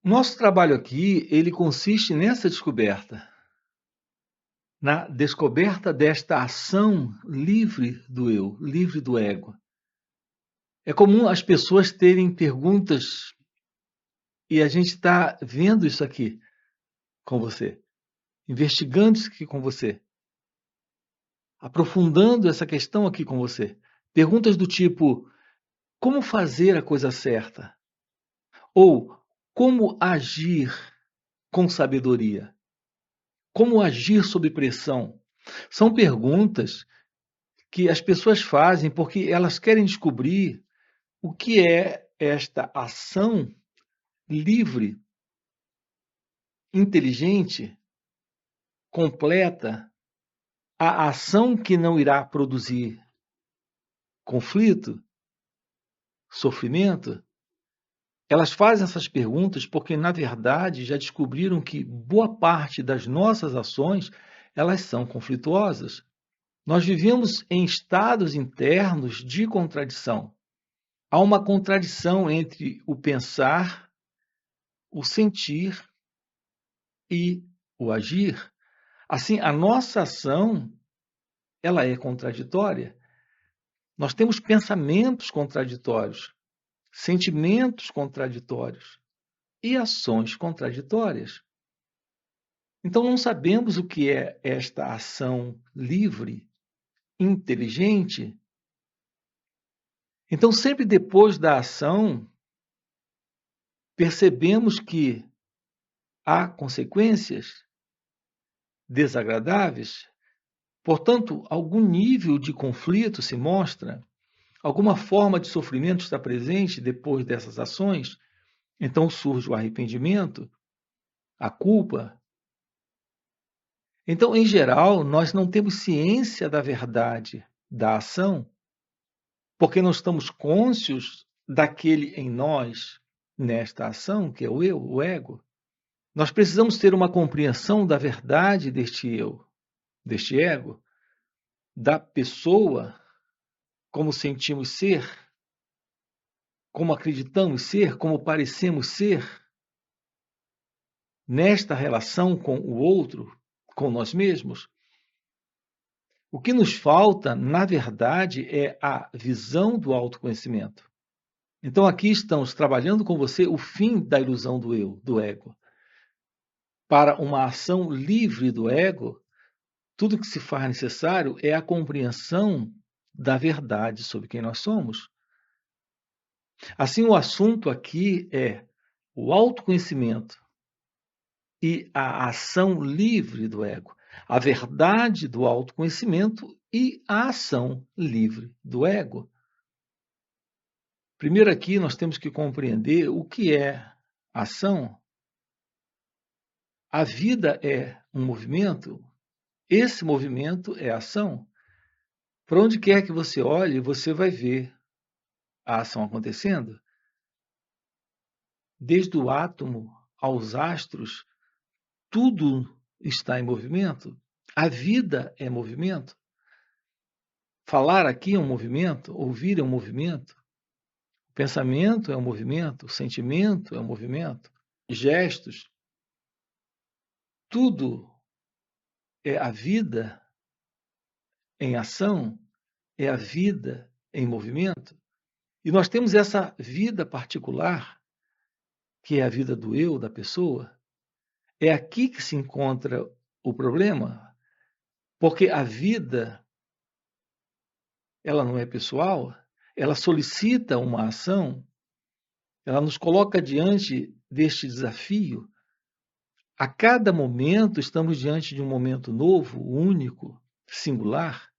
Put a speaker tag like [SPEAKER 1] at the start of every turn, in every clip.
[SPEAKER 1] Nosso trabalho aqui, ele consiste nessa descoberta, na descoberta desta ação livre do eu, livre do ego. É comum as pessoas terem perguntas e a gente está vendo isso aqui com você, investigando isso aqui com você, aprofundando essa questão aqui com você. Perguntas do tipo: como fazer a coisa certa? Ou como agir com sabedoria? Como agir sob pressão? São perguntas que as pessoas fazem porque elas querem descobrir o que é esta ação livre, inteligente, completa, a ação que não irá produzir conflito, sofrimento. Elas fazem essas perguntas porque, na verdade, já descobriram que boa parte das nossas ações, elas são conflituosas. Nós vivemos em estados internos de contradição. Há uma contradição entre o pensar, o sentir e o agir. Assim, a nossa ação, ela é contraditória. Nós temos pensamentos contraditórios, sentimentos contraditórios e ações contraditórias. Então, não sabemos o que é esta ação livre, inteligente. Então, sempre depois da ação, percebemos que há consequências desagradáveis. Portanto, algum nível de conflito se mostra, alguma forma de sofrimento está presente depois dessas ações, então surge o arrependimento, a culpa. Então, em geral, nós não temos ciência da verdade da ação, porque não estamos cônscios daquele em nós, nesta ação, que é o eu, o ego. Nós precisamos ter uma compreensão da verdade deste eu, deste ego, da pessoa, como sentimos ser, como acreditamos ser, como parecemos ser, nesta relação com o outro, com nós mesmos. O que nos falta, na verdade, é a visão do autoconhecimento. Então, aqui estamos trabalhando com você o fim da ilusão do eu, do ego. Para uma ação livre do ego, tudo que se faz necessário é a compreensão da verdade sobre quem nós somos. Assim, o assunto aqui é o autoconhecimento e a ação livre do ego, a verdade do autoconhecimento e a ação livre do ego. Primeiro aqui nós temos que compreender o que é ação. A vida é um movimento, esse movimento é ação. Por onde quer que você olhe, você vai ver a ação acontecendo. Desde o átomo aos astros, tudo está em movimento. A vida é movimento. Falar aqui é um movimento, ouvir é um movimento, o pensamento é um movimento, o sentimento é um movimento, gestos, tudo é a vida em ação, é a vida em movimento. E nós temos essa vida particular, que é a vida do eu, da pessoa. É aqui que se encontra o problema, porque a vida, ela não é pessoal, ela solicita uma ação, ela nos coloca diante deste desafio. A cada momento estamos diante de um momento novo, único, singular,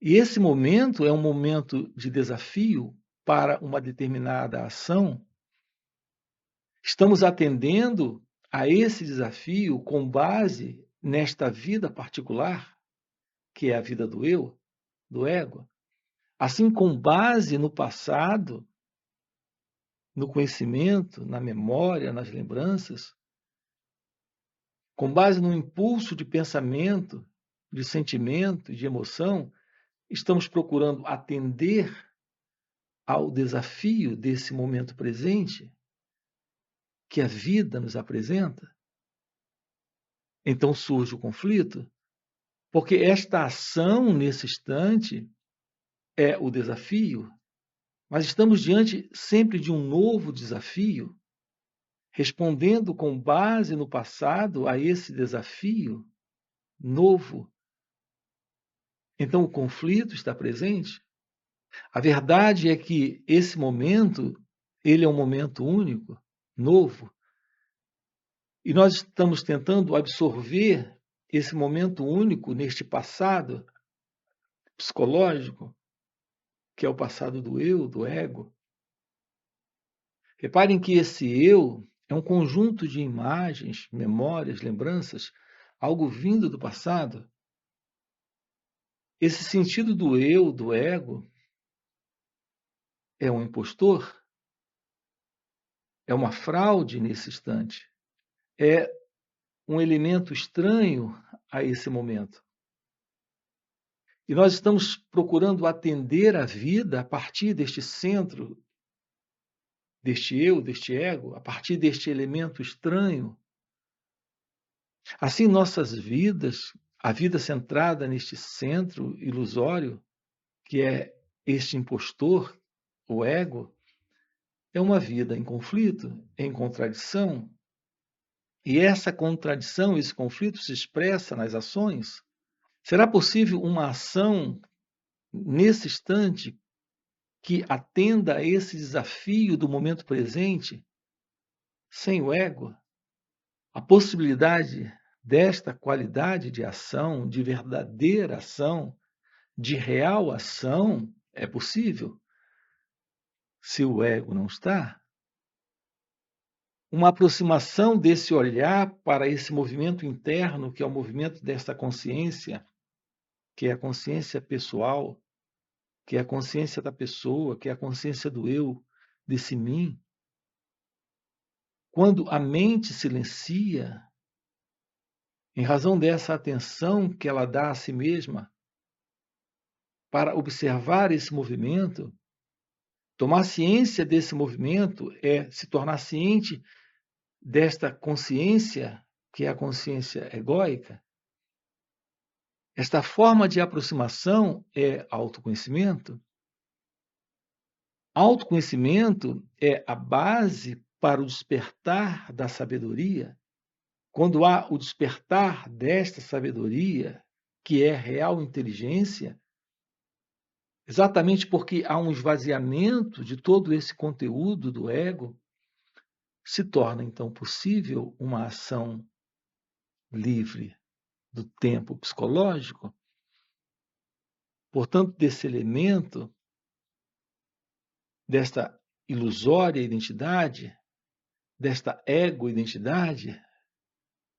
[SPEAKER 1] e esse momento é um momento de desafio para uma determinada ação. Estamos atendendo a esse desafio com base nesta vida particular, que é a vida do eu, do ego. Assim, com base no passado, no conhecimento, na memória, nas lembranças, com base no impulso de pensamento, de sentimento, de emoção, estamos procurando atender ao desafio desse momento presente, que a vida nos apresenta, então surge o conflito, porque esta ação, nesse instante, é o desafio, mas estamos diante sempre de um novo desafio, respondendo com base no passado a esse desafio novo. Então o conflito está presente. A verdade é que esse momento, ele é um momento único, novo, e nós estamos tentando absorver esse momento único neste passado psicológico, que é o passado do eu, do ego. Reparem que esse eu é um conjunto de imagens, memórias, lembranças, algo vindo do passado. Esse sentido do eu, do ego, é um impostor, é uma fraude nesse instante, é um elemento estranho a esse momento. E nós estamos procurando atender a vida a partir deste centro, deste eu, deste ego, a partir deste elemento estranho. Assim, nossas vidas, a vida centrada neste centro ilusório, que é este impostor, o ego, é uma vida em conflito, em contradição. E essa contradição, esse conflito se expressa nas ações. Será possível uma ação nesse instante que atenda a esse desafio do momento presente sem o ego? A possibilidade desta qualidade de ação, de verdadeira ação, de real ação, é possível se o ego não está? Uma aproximação desse olhar para esse movimento interno, que é o movimento desta consciência, que é a consciência pessoal, que é a consciência da pessoa, que é a consciência do eu, desse mim. Quando a mente silencia, em razão dessa atenção que ela dá a si mesma, para observar esse movimento, tomar ciência desse movimento é se tornar ciente desta consciência, que é a consciência egóica. Esta forma de aproximação é autoconhecimento. Autoconhecimento é a base para o despertar da sabedoria. Quando há o despertar desta sabedoria, que é real inteligência, exatamente porque há um esvaziamento de todo esse conteúdo do ego, se torna então possível uma ação livre do tempo psicológico. Portanto, desse elemento, desta ilusória identidade, desta ego-identidade,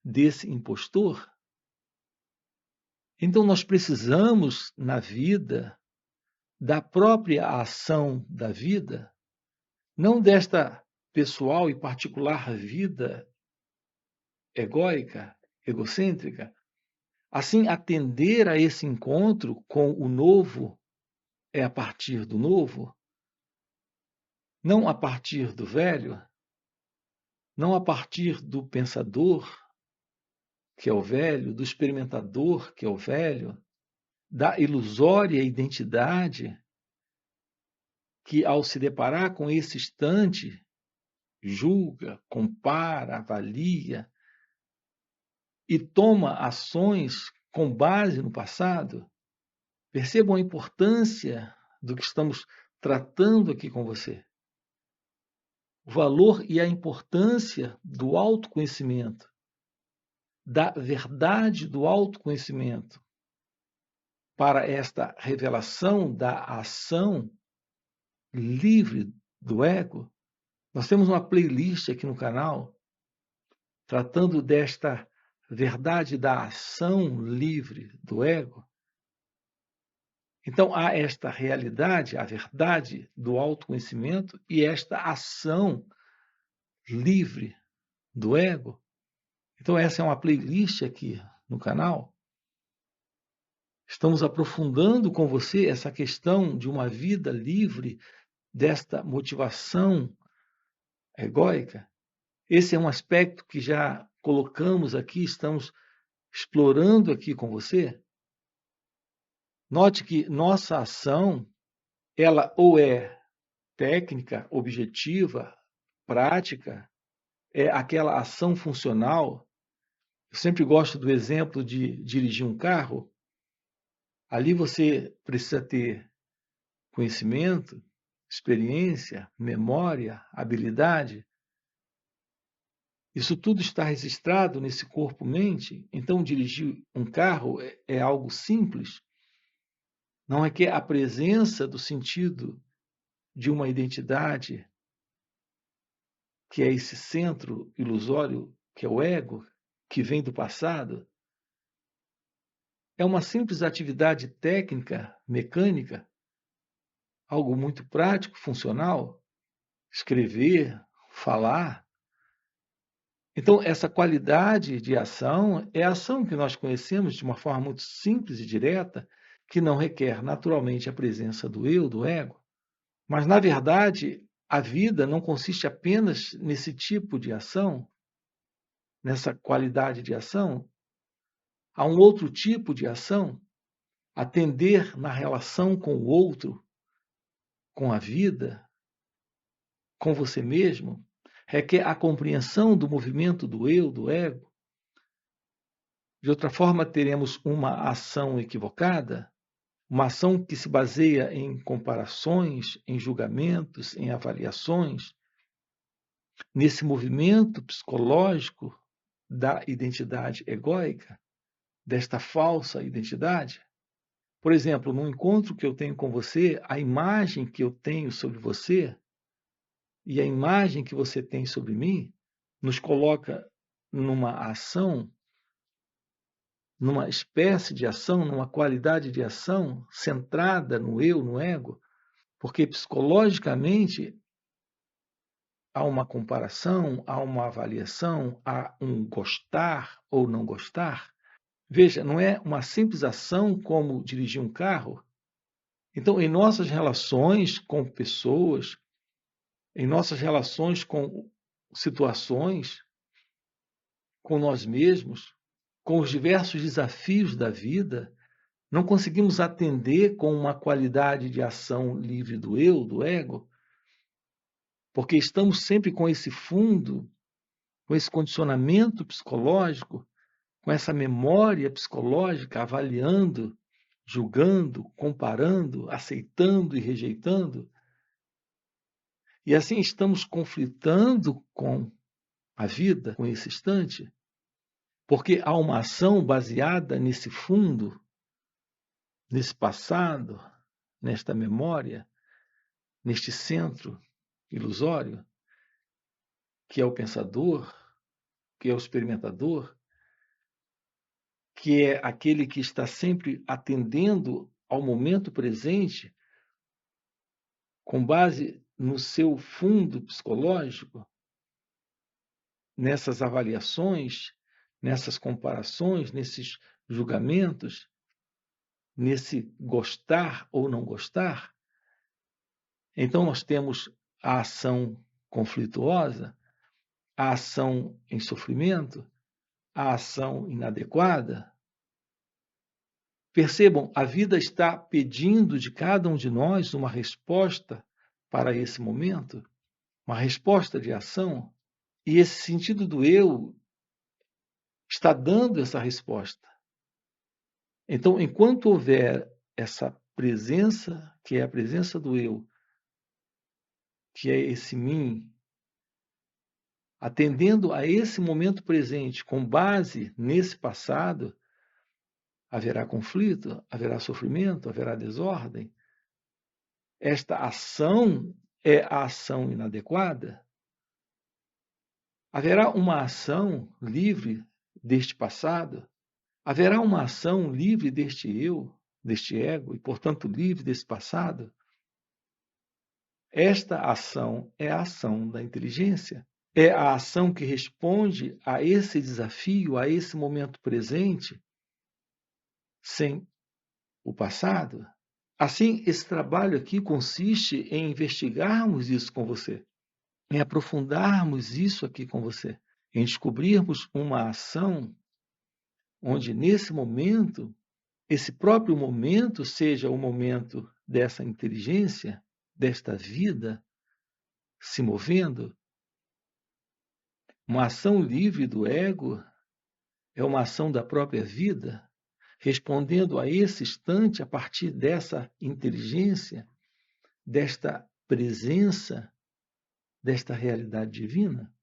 [SPEAKER 1] desse impostor. Então, nós precisamos, na vida, da própria ação da vida, não desta pessoal e particular vida egóica, egocêntrica. Assim, atender a esse encontro com o novo é a partir do novo, não a partir do velho, não a partir do pensador, que é o velho, do experimentador, que é o velho, da ilusória identidade que, ao se deparar com esse instante, julga, compara, avalia e toma ações com base no passado. Percebam a importância do que estamos tratando aqui com você. O valor e a importância do autoconhecimento, da verdade do autoconhecimento, para esta revelação da ação livre do ego. Nós temos uma playlist aqui no canal tratando desta verdade da ação livre do ego. Então, há esta realidade, a verdade do autoconhecimento e esta ação livre do ego. Então, essa é uma playlist aqui no canal. Estamos aprofundando com você essa questão de uma vida livre desta motivação egóica. Esse é um aspecto que já colocamos aqui, estamos explorando aqui com você. Note que nossa ação, ela ou é técnica, objetiva, prática, é aquela ação funcional. Eu sempre gosto do exemplo de dirigir um carro. Ali você precisa ter conhecimento, experiência, memória, habilidade. Isso tudo está registrado nesse corpo-mente. Então, dirigir um carro é algo simples. Não é que a presença do sentido de uma identidade, que é esse centro ilusório, que é o ego, que vem do passado, é uma simples atividade técnica, mecânica, algo muito prático, funcional, escrever, falar. Então, essa qualidade de ação é a ação que nós conhecemos de uma forma muito simples e direta, que não requer naturalmente a presença do eu, do ego. Mas, na verdade, a vida não consiste apenas nesse tipo de ação, nessa qualidade de ação. Há um outro tipo de ação, atender na relação com o outro, com a vida, com você mesmo, requer a compreensão do movimento do eu, do ego. De outra forma, teremos uma ação equivocada, uma ação que se baseia em comparações, em julgamentos, em avaliações, nesse movimento psicológico da identidade egóica, desta falsa identidade. Por exemplo, no encontro que eu tenho com você, a imagem que eu tenho sobre você e a imagem que você tem sobre mim nos coloca numa ação, numa espécie de ação, numa qualidade de ação centrada no eu, no ego, porque psicologicamente há uma comparação, há uma avaliação, há um gostar ou não gostar. Veja, não é uma simples ação como dirigir um carro. Então, em nossas relações com pessoas, em nossas relações com situações, com nós mesmos, com os diversos desafios da vida, não conseguimos atender com uma qualidade de ação livre do eu, do ego, porque estamos sempre com esse fundo, com esse condicionamento psicológico, com essa memória psicológica avaliando, julgando, comparando, aceitando e rejeitando. E assim estamos conflitando com a vida, com esse instante, porque há uma ação baseada nesse fundo, nesse passado, nesta memória, neste centro ilusório, que é o pensador, que é o experimentador, que é aquele que está sempre atendendo ao momento presente, com base no seu fundo psicológico, nessas avaliações, nessas comparações, nesses julgamentos, nesse gostar ou não gostar. Então, nós temos a ação conflituosa, a ação em sofrimento, a ação inadequada. Percebam, a vida está pedindo de cada um de nós uma resposta para esse momento, uma resposta de ação, e esse sentido do eu está dando essa resposta. Então, enquanto houver essa presença, que é a presença do eu, que é esse mim, atendendo a esse momento presente com base nesse passado, haverá conflito, haverá sofrimento, haverá desordem. Esta ação é a ação inadequada. Haverá uma ação livre deste passado? Haverá uma ação livre deste eu, deste ego, e, portanto, livre desse passado? Esta ação é a ação da inteligência. É a ação que responde a esse desafio, a esse momento presente, sem o passado. Assim, esse trabalho aqui consiste em investigarmos isso com você. em aprofundarmos isso aqui com você, em descobrirmos uma ação onde, nesse momento, esse próprio momento seja o momento dessa inteligência, desta vida se movendo. Uma ação livre do ego é uma ação da própria vida, respondendo a esse instante a partir dessa inteligência, desta presença, desta realidade divina.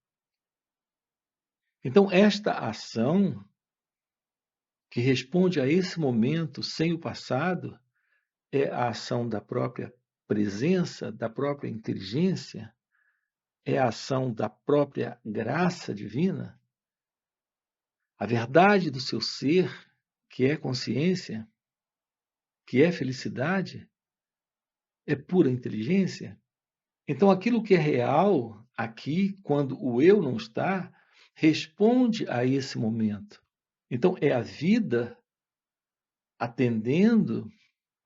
[SPEAKER 1] Então, esta ação que responde a esse momento sem o passado é a ação da própria presença, da própria inteligência, é a ação da própria graça divina. A verdade do seu ser, que é consciência, que é felicidade, é pura inteligência. Então, aquilo que é real aqui, quando o eu não está, responde a esse momento. Então, é a vida atendendo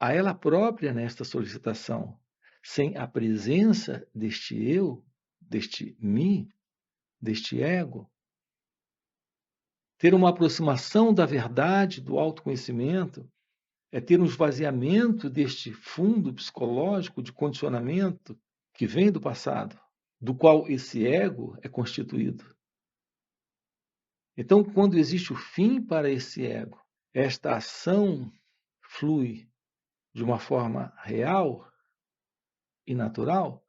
[SPEAKER 1] a ela própria nesta solicitação. Sem a presença deste eu, deste mim, deste ego, ter uma aproximação da verdade, do autoconhecimento, é ter um esvaziamento deste fundo psicológico de condicionamento que vem do passado, do qual esse ego é constituído. Então, quando existe o fim para esse ego, esta ação flui de uma forma real e natural,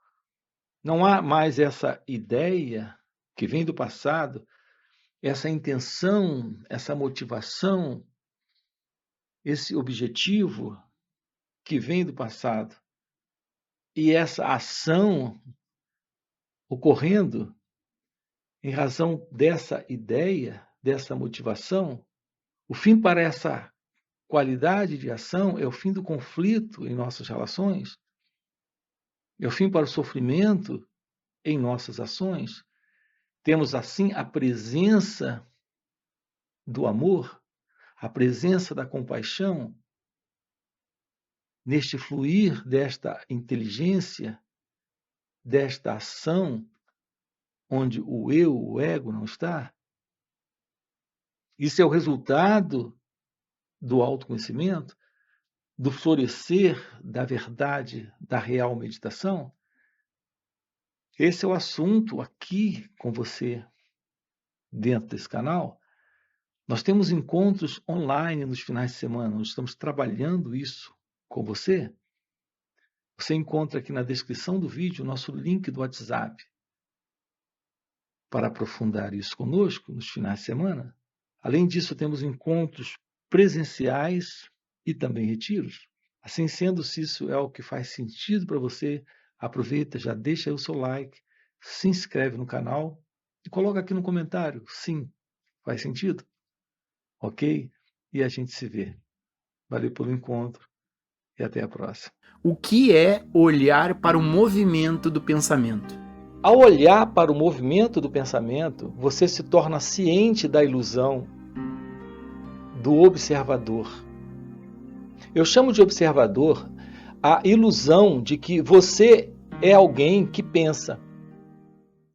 [SPEAKER 1] não há mais essa ideia que vem do passado, essa intenção, essa motivação, esse objetivo que vem do passado e essa ação ocorrendo em razão dessa ideia, dessa motivação. O fim para essa qualidade de ação é o fim do conflito em nossas relações, é o fim para o sofrimento em nossas ações. Temos, assim, a presença do amor, a presença da compaixão, neste fluir desta inteligência, desta ação, onde o eu, o ego, não está. Isso é o resultado do autoconhecimento, do florescer da verdade, da real meditação. Esse é o assunto aqui com você, dentro desse canal. Nós temos encontros online nos finais de semana, nós estamos trabalhando isso com você. Você encontra aqui na descrição do vídeo o nosso link do WhatsApp para aprofundar isso conosco nos finais de semana. Além disso, temos encontros presenciais e também retiros. Assim sendo, se isso é o que faz sentido para você, aproveita, já deixa aí o seu like, se inscreve no canal e coloca aqui no comentário, sim, faz sentido? Ok? E a gente se vê. Valeu pelo encontro e até a próxima.
[SPEAKER 2] O que é olhar para o movimento do pensamento?
[SPEAKER 1] Ao olhar para o movimento do pensamento, você se torna ciente da ilusão do observador. Eu chamo de observador a ilusão de que você é alguém que pensa.